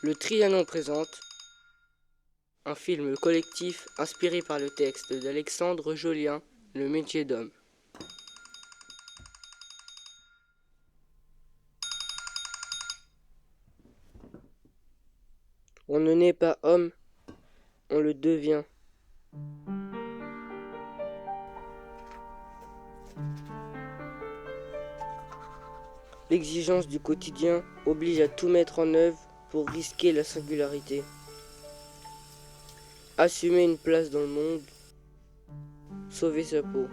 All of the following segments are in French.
Le Trianon présente un film collectif inspiré par le texte d'Alexandre Jolien, Le métier d'homme. On ne naît pas homme, on le devient. L'exigence du quotidien oblige à tout mettre en œuvre pour risquer la singularité. Assumer une place dans le monde, sauver sa peau.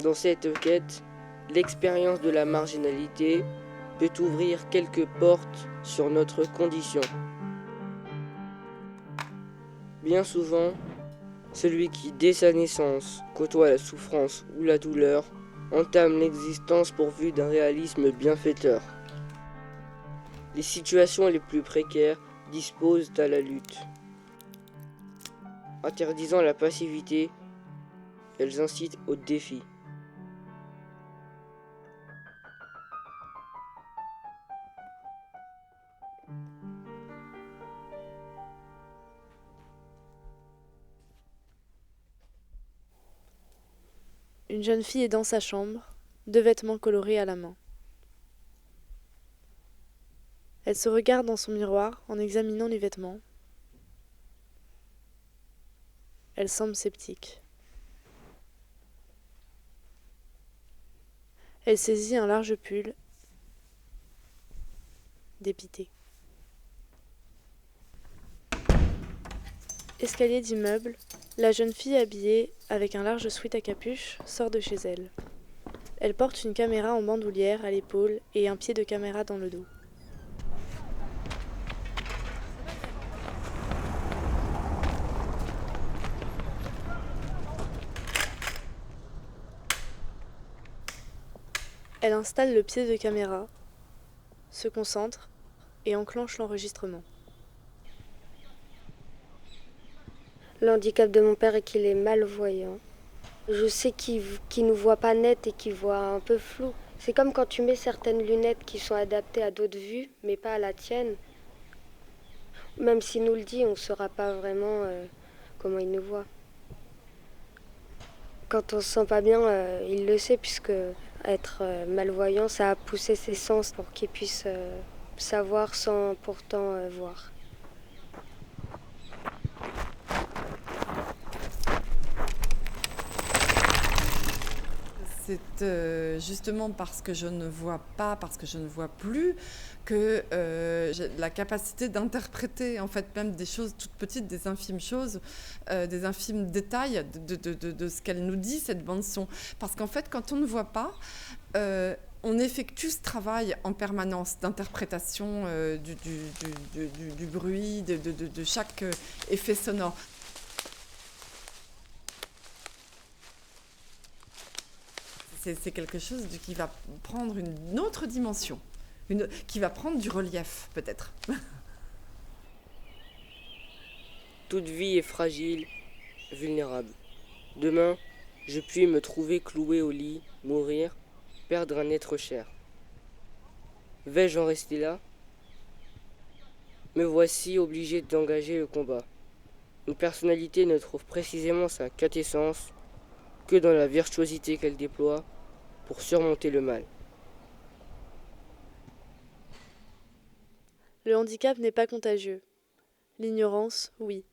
Dans cette quête, l'expérience de la marginalité peut ouvrir quelques portes sur notre condition. Bien souvent, celui qui, dès sa naissance, côtoie la souffrance ou la douleur, entame l'existence pourvue d'un réalisme bienfaiteur. Les situations les plus précaires disposent à la lutte. Interdisant la passivité, elles incitent au défi. Une jeune fille est dans sa chambre, 2 vêtements colorés à la main. Elle se regarde dans son miroir en examinant les vêtements. Elle semble sceptique. Elle saisit un large pull, dépitée. Escalier d'immeuble, la jeune fille habillée avec un large sweat à capuche sort de chez elle. Elle porte une caméra en bandoulière à l'épaule et un pied de caméra dans le dos. Elle installe le pied de caméra, se concentre et enclenche l'enregistrement. Le handicap de mon père est qu'il est malvoyant. Je sais qu'il ne voit pas net et qu'il voit un peu flou. C'est comme quand tu mets certaines lunettes qui sont adaptées à d'autres vues, mais pas à la tienne. Même s'il nous le dit, on ne saura pas vraiment comment il nous voit. Quand on se sent pas bien, il le sait, puisque être malvoyant, ça a poussé ses sens pour qu'il puisse savoir sans pourtant voir. C'est justement parce que je ne vois pas, parce que je ne vois plus, que j'ai la capacité d'interpréter en fait même des choses toutes petites, des infimes choses, des infimes détails de ce qu'elle nous dit, cette bande-son. Parce qu'en fait, quand on ne voit pas, on effectue ce travail en permanence d'interprétation du bruit, de chaque effet sonore. C'est quelque chose qui va prendre une autre dimension, qui va prendre du relief peut-être. Toute vie est fragile, vulnérable. Demain, je puis me trouver cloué au lit, mourir, perdre un être cher. Vais-je en rester là? Me voici obligé d'engager le combat. Une personnalité ne trouve précisément sa quintessence que dans la virtuosité qu'elle déploie pour surmonter le mal. Le handicap n'est pas contagieux. L'ignorance, oui.